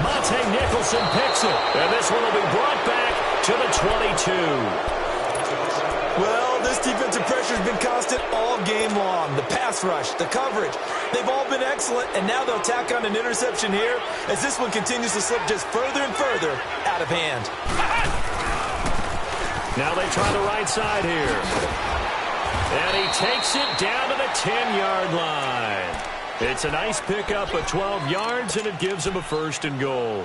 Monte Nicholson picks it, and this one will be brought back to the 22. Well, this defensive pressure has been constant all game long. The pass rush, the coverage, they've all been excellent, and now they'll tack on an interception here as this one continues to slip just further and further out of hand. Now they try the right side here. And he takes it down to the 10-yard line. It's a nice pickup of 12 yards, and it gives him a 1st and goal.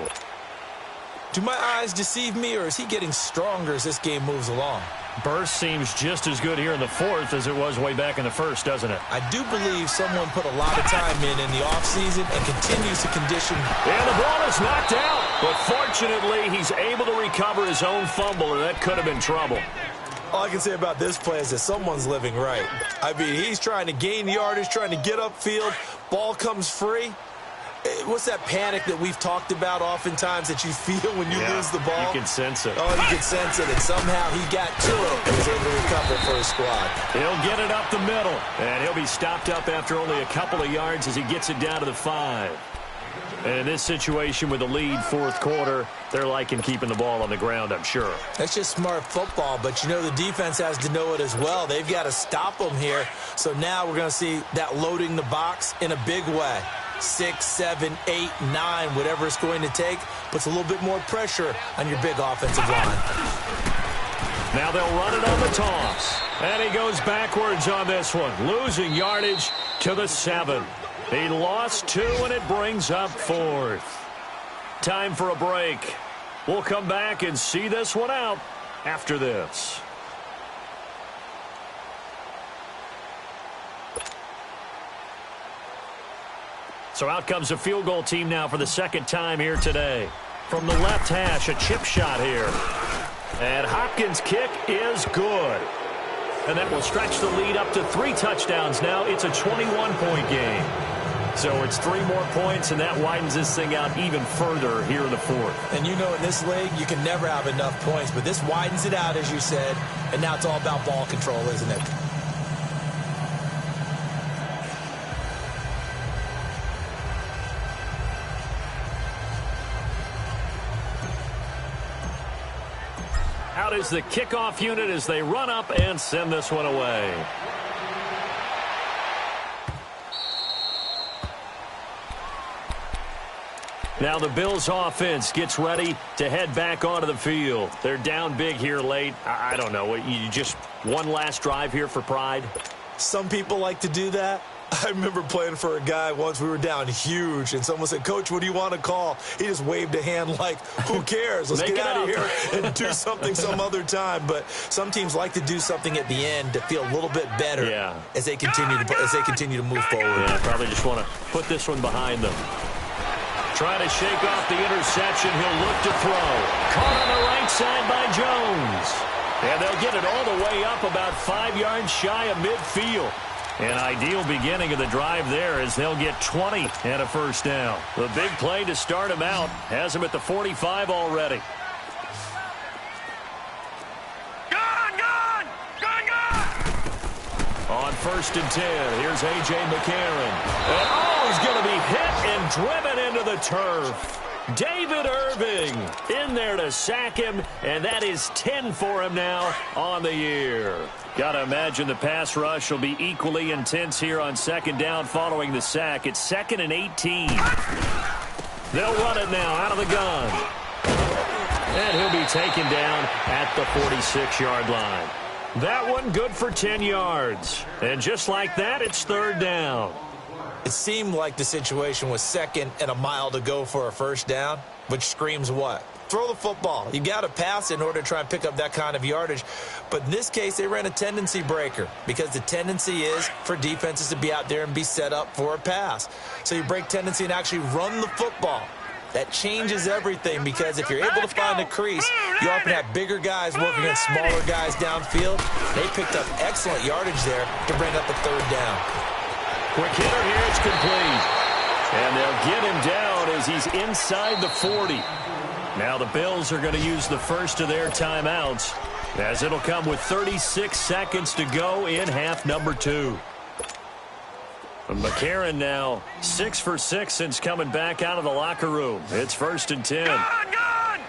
Do my eyes deceive me, or is he getting stronger as this game moves along? Burst seems just as good here in the 4th as it was way back in the 1st, doesn't it? I do believe someone put a lot of time in the offseason and continues to condition. And the ball is knocked out. But fortunately, he's able to recover his own fumble, or that could have been trouble. All I can say about this play is that someone's living right. I mean, he's trying to gain yardage, trying to get upfield. Ball comes free. What's that panic that we've talked about oftentimes that you feel when you lose the ball? You can sense it. Oh, you can sense it. And somehow he got to it and was able to recover for his squad. He'll get it up the middle. And he'll be stopped up after only a couple of yards as he gets it down to the 5. And in this situation with the lead 4th quarter, they're liking keeping the ball on the ground, I'm sure. That's just smart football, but you know the defense has to know it as well. They've got to stop them here. So now we're going to see that loading the box in a big way. 6, 7, 8, 9, whatever it's going to take, puts a little bit more pressure on your big offensive line. Now they'll run it on the toss. And he goes backwards on this one, losing yardage to the 7. He lost 2, and it brings up 4th. Time for a break. We'll come back and see this one out after this. So out comes a field goal team now for the 2nd time here today. From the left hash, a chip shot here. And Hopkins' kick is good. And that will stretch the lead up to 3 touchdowns now. It's a 21-point game. So it's 3 more points, and that widens this thing out even further here in the 4th. And you know in this league, you can never have enough points, but this widens it out, as you said, and now it's all about ball control, isn't it? Out is the kickoff unit as they run up and send this one away. Now the Bills offense gets ready to head back onto the field. They're down big here late. I don't know. You just one last drive here for pride? Some people like to do that. I remember playing for a guy once. We were down huge, and someone said, "Coach, what do you want to call?" He just waved a hand like, who cares? Let's get out of here and do something some other time. But some teams like to do something at the end to feel a little bit better as they continue to move forward. Yeah, probably just want to put this one behind them. Trying to shake off the interception. He'll look to throw. Caught on the right side by Jones. And they'll get it all the way up about 5 yards shy of midfield. An ideal beginning of the drive there as they'll get 20 and a first down. The big play to start him out has him at the 45 already. Gone! On 1st and 10, here's A.J. McCarron. And he's going to be hit and driven into the turf. David Irving in there to sack him, and that is 10 for him now on the year. Got to imagine the pass rush will be equally intense here on 2nd down following the sack. It's 2nd and 18. They'll run it now out of the gun. And he'll be taken down at the 46-yard line. That one good for 10 yards. And just like that, it's 3rd down. It seemed like the situation was 2nd and a mile to go for a first down, which screams what? Throw the football. You got to pass in order to try and pick up that kind of yardage. But in this case, they ran a tendency breaker because the tendency is for defenses to be out there and be set up for a pass. So you break tendency and actually run the football. That changes everything because if you're able to find a crease, you often have bigger guys working against smaller guys downfield. They picked up excellent yardage there to bring up the 3rd down. Quick hitter here, it's complete. And they'll get him down as he's inside the 40. Now the Bills are going to use the first of their timeouts as it'll come with 36 seconds to go in half number 2. McCarron now 6 for 6 since coming back out of the locker room. It's 1st and 10. Gone!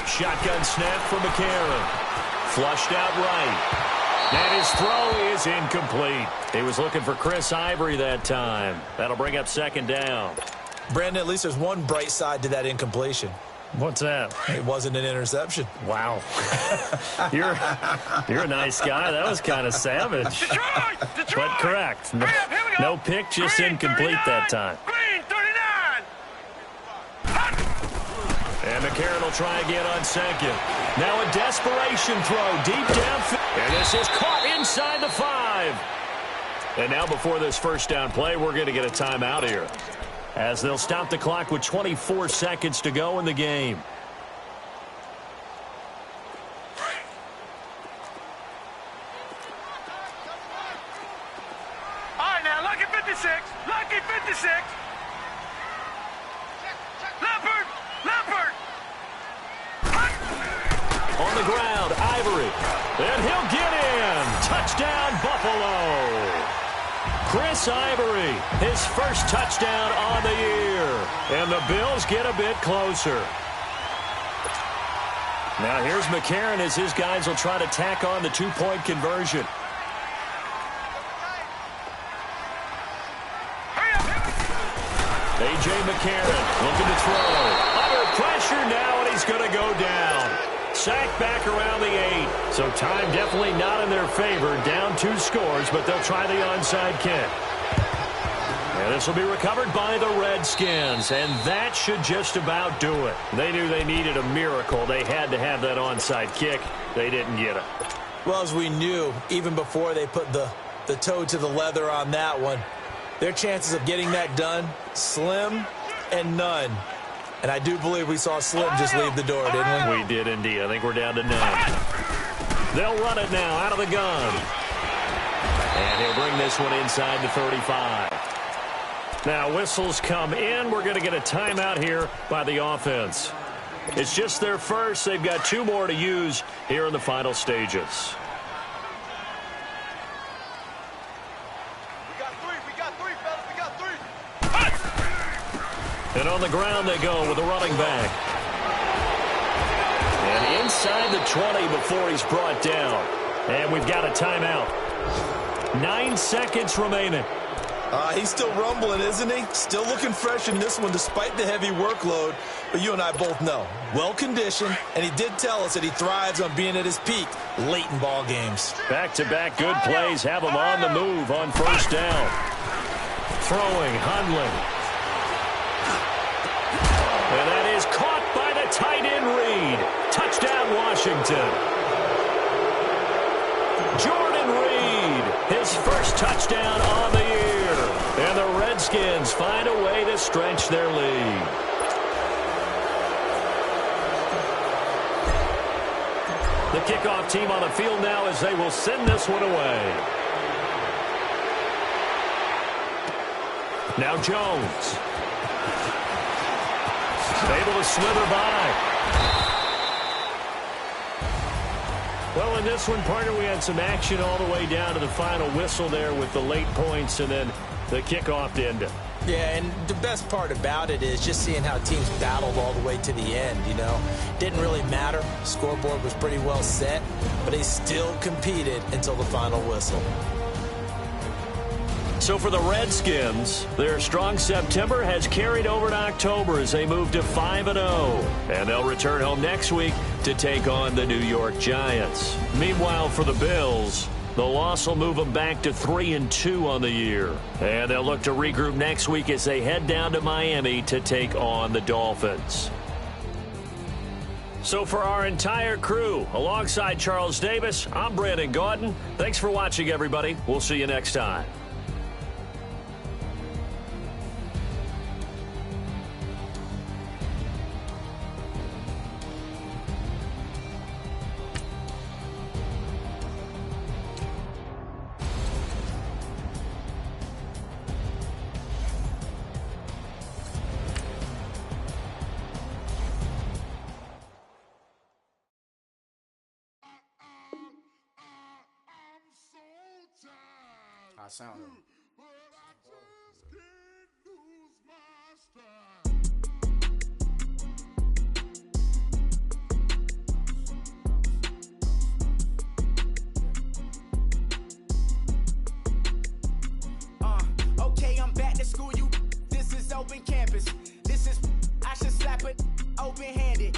Shotgun snap for McCarron. Flushed out right. And his throw is incomplete. He was looking for Chris Ivory that time. That'll bring up 2nd down. Brandon, at least there's one bright side to that incompletion. What's that? It wasn't an interception. Wow. You're a nice guy. That was kind of savage. Detroit! But correct. No pick, just Green incomplete 39. that time. Green 39. And McCarron will try again on 2nd. Now a desperation throw deep downfield. And this is caught inside the 5. And now before this first down play, we're going to get a timeout here, as they'll stop the clock with 24 seconds to go in the game. All right, now, lucky 56. Lucky 56. Leopard. On the ground, Ivory. And he'll get in. Touchdown, Buffalo. Chris Ivory, his first touchdown on the year. And the Bills get a bit closer. Now here's McCarron as his guys will try to tack on the 2-point conversion. A.J. McCarron looking to throw. Under pressure now, and he's going to go down. Sacked back around the 8. So time definitely not in their favor. Down 2 scores, but they'll try the onside kick. And this will be recovered by the Redskins, and that should just about do it. They knew they needed a miracle. They had to have that onside kick. They didn't get it. Well, as we knew, even before they put the toe to the leather on that one, their chances of getting that done, slim and none. And I do believe we saw Slim just leave the door, didn't we? We did indeed. I think we're down to none. They'll run it now out of the gun. And he'll bring this one inside the 35. Now whistles come in. We're going to get a timeout here by the offense. It's just their first. They've got 2 more to use here in the final stages. And on the ground they go with a running back. And inside the 20 before he's brought down. And we've got a timeout. 9 seconds remaining. He's still rumbling, isn't he? Still looking fresh in this one despite the heavy workload. But you and I both know, well-conditioned, and he did tell us that he thrives on being at his peak late in ball games. Back-to-back good plays have him on the move on first down. Throwing, Hundley. And that is caught by the tight end Reed. Touchdown, Washington. Jordan Reed, his first touchdown on the year. And the Redskins find a way to stretch their lead. The kickoff team on the field now as they will send this one away. Now Jones. Able to slither by. Well, in this one, partner, we had some action all the way down to the final whistle there with the late points and then the kickoff to end it. Yeah, and the best part about it is just seeing how teams battled all the way to the end, you know. Didn't really matter. Scoreboard was pretty well set, but they still competed until the final whistle. So for the Redskins, their strong September has carried over to October as they move to 5-0. And they'll return home next week to take on the New York Giants. Meanwhile, for the Bills, the loss will move them back to 3-2 on the year. And they'll look to regroup next week as they head down to Miami to take on the Dolphins. So for our entire crew, alongside Charles Davis, I'm Brandon Gaudin. Thanks for watching, everybody. We'll see you next time. I sound him. Okay, I'm back to school. This is open campus. This is I should slap it open-handed.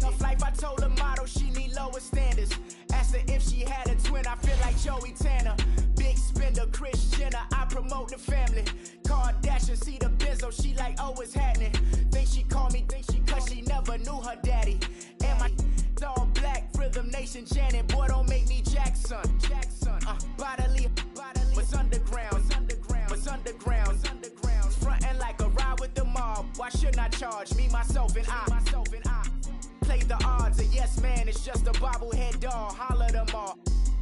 Tough life, I told her motto she need lower standards. Asked her if she had a twin. I feel like Joey Tanner. Big spender, Kris Jenner, I promote the family. Kardashian, see the benzo, she like, oh, it's happening. Think she called me, cause she never knew her daddy. And my all black, Rhythm Nation, Janet, boy, don't make me Jackson. Bodily, was underground, frontin' like a ride with the mob. Why shouldn't I charge me, myself, and I? Play the odds, a yes man, it's just a bobblehead doll, holler them all.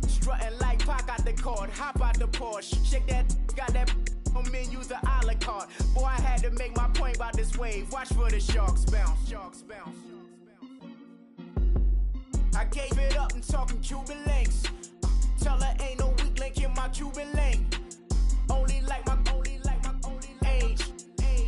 Strutting like Pac out the court, hop out the Porsche, shake that, got that on menu, the a la carte. Boy, I had to make my point about this wave. Watch for the sharks bounce. I gave it up and talking Cuban links. Tell her ain't no weak link in my Cuban link. Only like my age.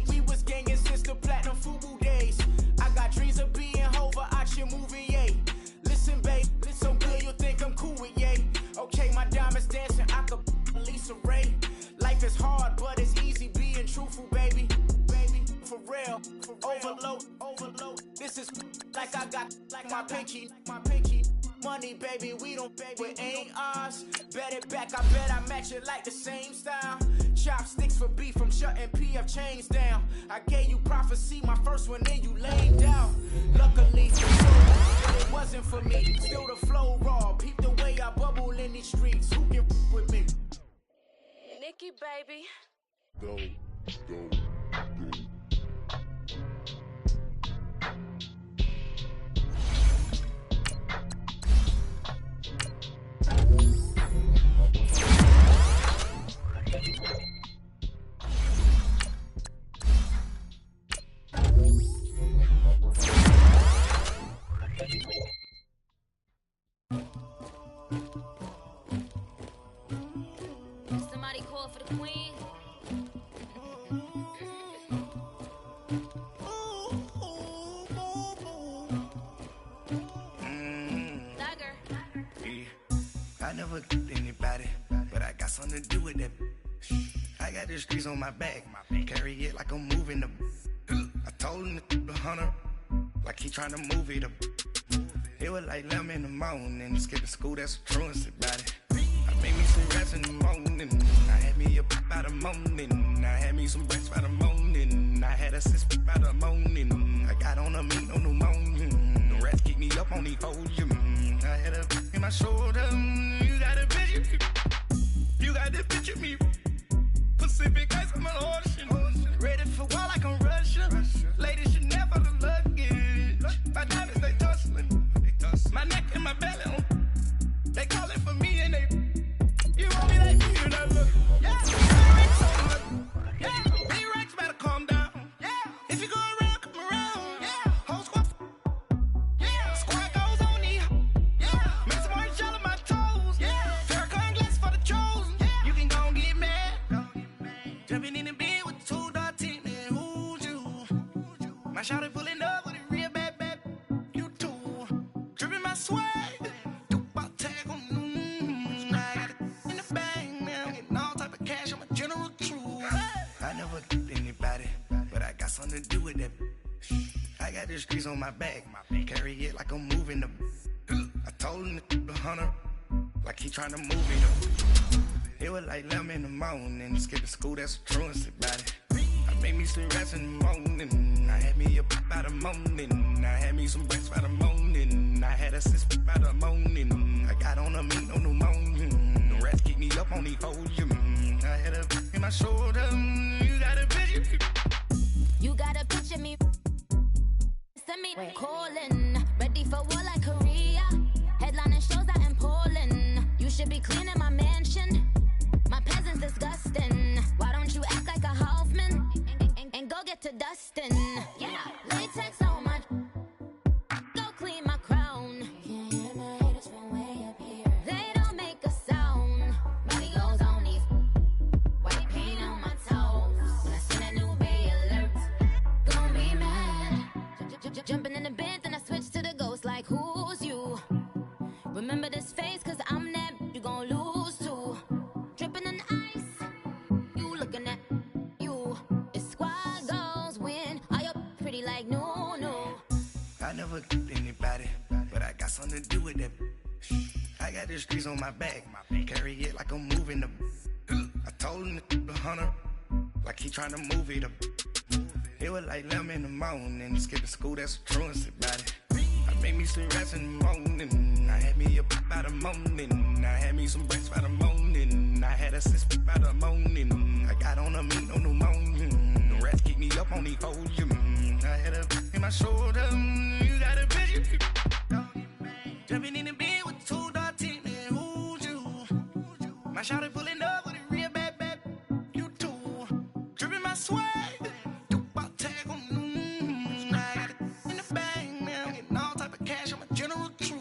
We was gangin' since the platinum FUBU days. I got dreams of being Hova out your movie, yay. Listen, babe, so good you'll think I'm cool with yay. Okay, my diamonds dancing, I could Lisa Ray. Life is hard, but it's easy being truthful, baby. For real, overload. This is like I got like my pinky. Money, baby, we don't pay, it ain't ours. Bet it back, I bet I match it like the same style. Chopsticks for beef from shutting PF chains down. I gave you prophecy, my first one, then you laid down. Luckily, it wasn't for me. Still the flow raw, peep the way I bubble in these streets. Who can with me? Nikki, baby. Go. Somebody call for the queen. Dagger. Yeah. I never anybody, but I got something to do with that. I got the streets on my back. Carry it like I'm moving the. I told him to the hunter, like he trying to move it up. It was like 11 in the morning. Skip to school, that's a truancy about it. I made me some rest in the morning. I had me up by the morning. I had me some breakfast by the morning. I had a sis by the morning. I got on a meat on the morning. The rats keep me up on the podium. I had a in my shoulder. You got a picture. You got the picture me. Pacific ice on my ocean. Ready for war like I'm Russian. Ladies should never the luggage. My diamonds they tussling. My neck and my belly on. They calling for me and they. You want me like me and I look. Yeah. Yeah. B-Rex better calm down. Yeah. If you go around, come around. Yeah. Whole squad. Yeah. Squad goes on me. Yeah. Make some orange gel on my toes. Yeah. Farrakhan glass for the chosen. Yeah. You can go and get mad. Jumping in the bed with 2 dark teeth, man. Who's you? My shawty pulling up with a real bad. You too. Dripping my swag. Dubai tag on. I got it in the bag, man. Getting all type of cash. I'm a general true. I never did anybody, but I got something to do with that. I got the streets on my back. Carry it like I'm moving the. I told him to the hunter, like he trying to move it up. It was like 11 in the morning. Skip to school, that's a truancy about it. I made me some rest in the morning. I had me up by the morning. I had me some breakfast by the morning. I had a sis by the morning. I got on a meat on the morning. The rats keep me up on the podium. I had a in my shoulder. You got a picture. You got a picture me. Send me calling. Ready for war like Korea. Headlining shows out in Poland. You should be cleaning my mansion. My peasants disgusting. Why don't you act like a Hoffman and go get to dustin'? Yeah, latex on my. Go clean my crown. Can't hear my haters from way up here. They don't make a sound. Money goes on these. White paint on my toes. When I send a new Bay alert, gonna be mad. Jumping in the bed, then I switch to the ghost like who's you? Remember this face, cause I'm that you gon' lose to. Dripping in ice, you looking at you. It's squad goals win. Are you pretty like no? I never did anybody, but I got something to do with that. I got the streets on my back. Carry it like I'm moving the. I told him to the hunter, like he trying to move it up. It was like 11 in the morning. Skip to school, that's a truancy about it. I made me some rest in the morning. I had me up by the morning. I had me some breakfast by the morning. I had a sis by the morning. I got on a meat on the morning. The rats keep me up on the podium. I had a in my shoulder. You got a picture. Jumping in the bed with 2 dark teeth, man. Who's you? My shawty pulling up with a real bad. You too. Dripping my swag. Dubai tag on. I got it in the bag, man. Getting all type of cash. I'm a general true.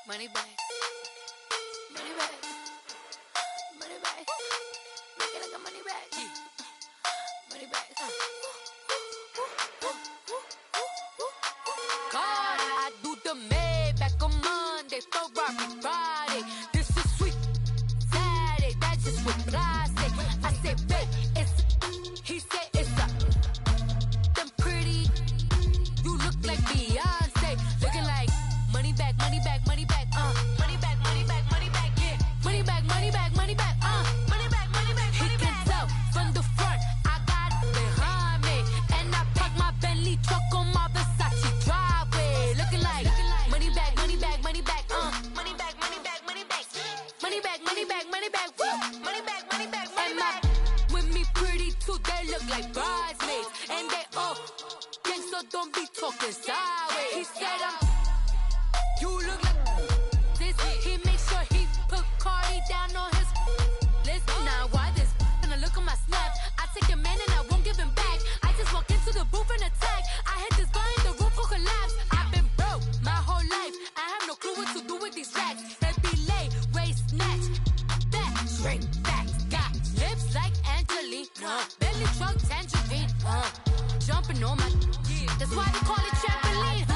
Money back. Money back. Money back. Make it like a money back. Money back. God, I do the Maybach on Monday, Ferrari Friday. This is sweet Saturday. That's just what I say. I say, babe, it's. He said it's a. Them pretty. You look like Beyonce. Looking like money back, money back, money back. Money back, money back, money back, yeah. Money back, money back, money back, money back, money back, money back. He can tell from the front, I got it behind me. And I park my Bentley truck on my Versace driveway. Looking like money back, money back, money back, money back, money back, money back. Money back, money back, money back, woo. Money back, money back, money back. With me pretty too, they look like bridesmaids. And they all gang, so don't be talking sideways. He said you look like this. He make sure he put Cardi down on his list. Now why this? When I look at my snap, I take That's why we call it trampoline.